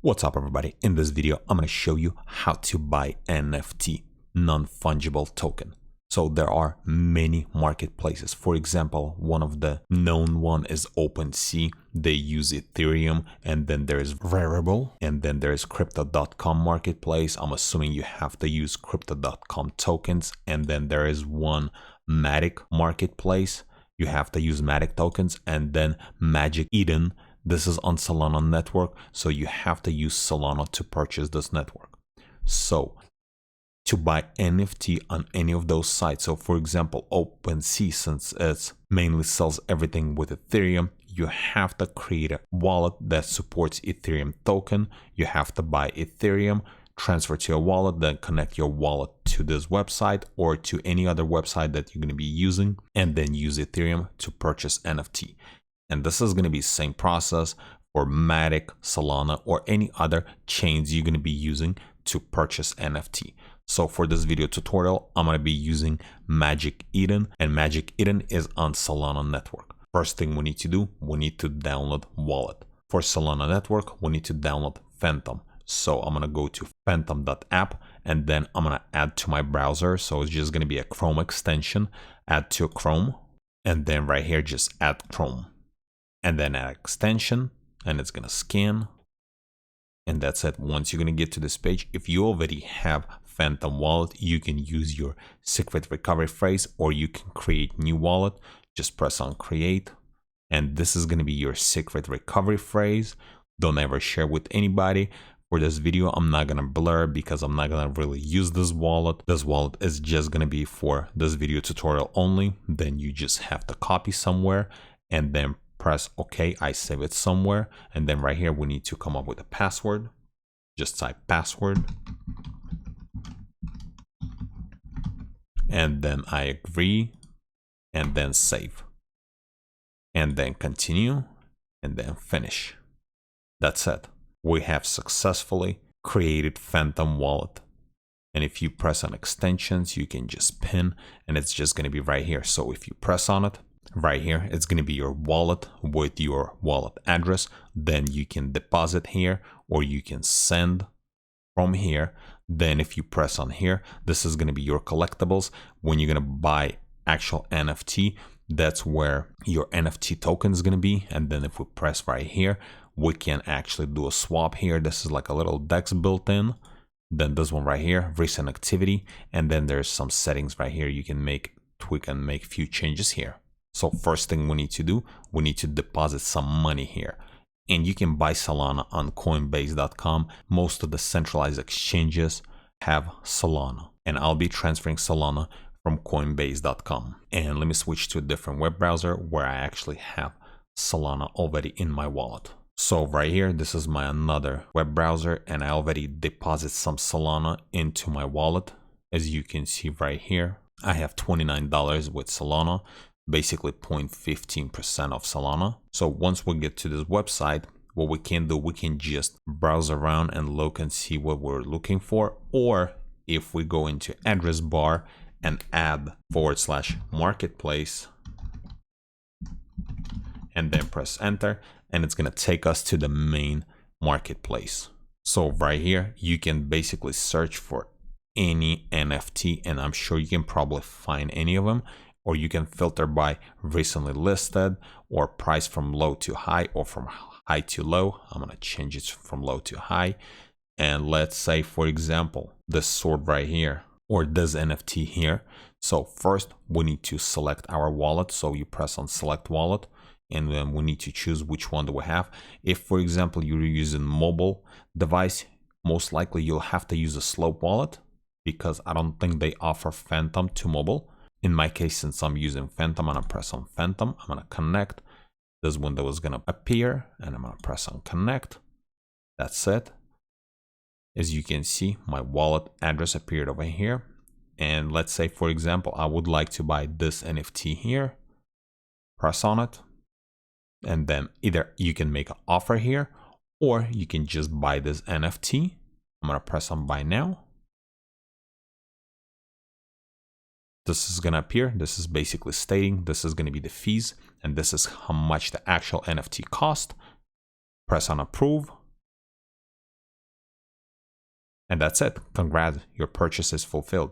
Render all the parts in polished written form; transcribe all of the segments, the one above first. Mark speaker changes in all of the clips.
Speaker 1: What's up everybody? In this video, I'm going to show you how to buy NFT, non-fungible token. So there are many marketplaces. For example, one of the known one is OpenSea. They use Ethereum, and then there's Variable, and then there's Crypto.com marketplace. I'm assuming you have to use Crypto.com tokens, and then there is one Matic marketplace. You have to use Matic tokens, and then Magic Eden. This is on Solana network, so you have to use Solana to purchase this network. So to buy NFT on any of those sites, so for example, OpenSea, since it mainly sells everything with Ethereum, you have to create a wallet that supports Ethereum token. You have to buy Ethereum, transfer to your wallet, then connect your wallet to this website or to any other website that you're going to be using, and then use Ethereum to purchase NFT. And this is going to be the same process for Matic, Solana, or any other chains you're going to be using to purchase NFT. So for this video tutorial, I'm going to be using Magic Eden, and Magic Eden is on Solana network. First thing we need to do, we need to download wallet. For Solana network, we need to download Phantom. So I'm going to go to phantom.app, and then I'm going to add to my browser. So it's just going to be a Chrome extension, add to Chrome, and then right here, just add Chrome. And then add extension, and it's gonna scan, and that's it. Once you're gonna get to this page, if you already have Phantom wallet, you can use your secret recovery phrase, or you can create new wallet. Just press on create, and this is gonna be your secret recovery phrase. Don't ever share with anybody. For this video, I'm not gonna blur because I'm not gonna really use this wallet. This wallet is just gonna be for this video tutorial only. Then you just have to copy somewhere, and then press OK. I save it somewhere, and then right here we need to come up with a password. Just type password, and then I agree, and then save, and then continue, and then finish. That's it. We have successfully created Phantom wallet. And if you press on extensions, you can just pin, and it's just going to be right here. So if you press on it, right here, it's going to be your wallet with your wallet address. Then you can deposit here, or you can send from here. Then if you press on here, this is going to be your collectibles. When you're going to buy actual NFT, that's where your NFT token is going to be. And then if we press right here, we can actually do a swap here. This is like a little DEX built in. Then this one right here, recent activity. And then there's some settings right here. You can tweak and make a few changes here. So first thing we need to do, we need to deposit some money here. And you can buy Solana on Coinbase.com. Most of the centralized exchanges have Solana. And I'll be transferring Solana from Coinbase.com. And let me switch to a different web browser where I actually have Solana already in my wallet. So right here, this is my another web browser, and I already deposit some Solana into my wallet. As you can see right here, I have $29 with Solana. Basically 0.15% of Solana. So once we get to this website, what we can do, we can just browse around and look and see what we're looking for. Or if we go into address bar and add /marketplace and then press enter, and it's going to take us to the main marketplace. So right here, you can basically search for any NFT, and I'm sure you can probably find any of them. Or you can filter by recently listed, or price from low to high, or from high to low. I'm going to change it from low to high. And let's say, for example, this sword right here, or this NFT here. So first we need to select our wallet. So you press on select wallet, and then we need to choose which one do we have. If, for example, you're using mobile device, most likely you'll have to use a Slope wallet, because I don't think they offer Phantom to mobile. In my case, since I'm using Phantom, I'm going to press on Phantom. I'm going to connect. This window is going to appear, and I'm going to press on connect. That's it. As you can see, my wallet address appeared over here. And let's say, for example, I would like to buy this NFT here. Press on it. And then either you can make an offer here, or you can just buy this NFT. I'm going to press on buy now. This is going to appear. This is basically stating this is going to be the fees, and this is how much the actual NFT cost. Press on approve, And that's it. Congrats, your purchase is fulfilled.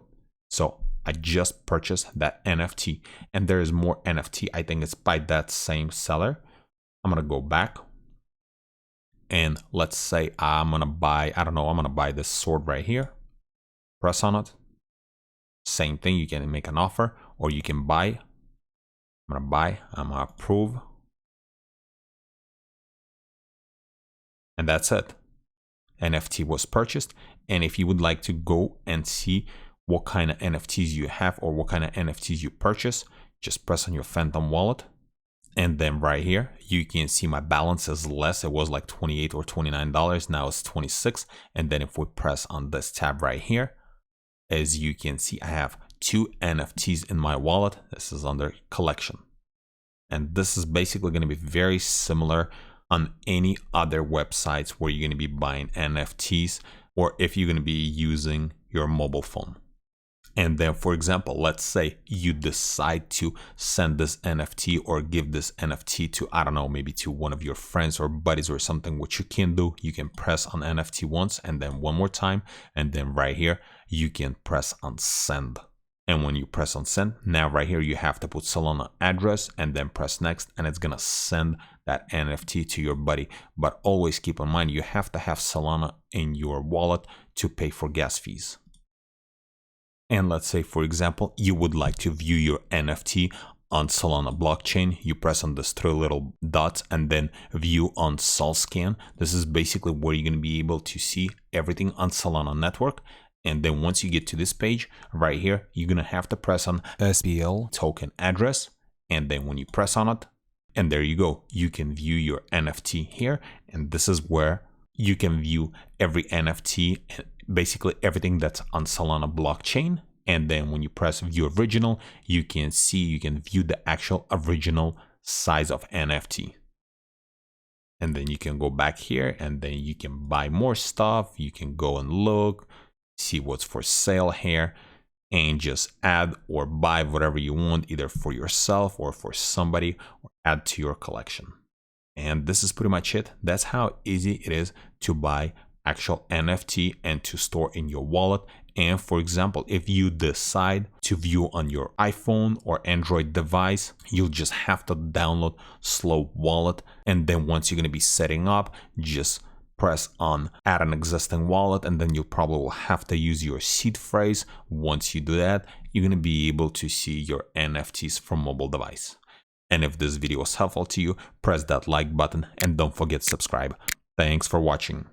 Speaker 1: So I just purchased that NFT, and there is more NFT. I think it's by that same seller. I'm gonna go back, and let's say I'm gonna buy, I don't know, I'm gonna buy this sword right here. Press on it. Same thing, you can make an offer, or you can buy. I'm gonna buy, I'm gonna approve. And that's it. NFT was purchased. And if you would like to go and see what kind of NFTs you have or what kind of NFTs you purchase, just press on your Phantom wallet. And then right here, you can see my balance is less. It was like $28 or $29. Now it's 26. And then if we press on this tab right here, as you can see, I have 2 NFTs in my wallet. This is under collection. And this is basically going to be very similar on any other websites where you're going to be buying NFTs, or if you're going to be using your mobile phone. And then, for example, let's say you decide to send this NFT or give this NFT to, I don't know, maybe to one of your friends or buddies or something. What you can do, you can press on NFT once and then one more time. And then right here, you can press on send. And when you press on send, now right here, you have to put Solana address and then press next, and it's gonna send that NFT to your buddy. But always keep in mind, you have to have Solana in your wallet to pay for gas fees. And let's say, for example, you would like to view your NFT on Solana blockchain. You press on these 3 little dots and then view on SolScan. This is basically where you're gonna be able to see everything on Solana network. And then once you get to this page right here, you're gonna have to press on SPL token address. And then when you press on it, and there you go, you can view your NFT here. And this is where you can view every NFT, basically everything that's on Solana blockchain. And then when you press view original, you can view the actual original size of NFT. And then you can go back here and then you can buy more stuff. You can go and look, see what's for sale here, and just add or buy whatever you want, either for yourself or for somebody, or add to your collection. And this is pretty much it. That's how easy it is to buy actual NFT and to store in your wallet. And for example, if you decide to view on your iPhone or Android device, you'll just have to download Slow Wallet. And then once you're going to be setting up, just press on add an existing wallet, and then you probably will have to use your seed phrase. Once you do that, you're going to be able to see your NFTs from mobile device. And if this video was helpful to you, press that like button and don't forget to subscribe. Thanks for watching.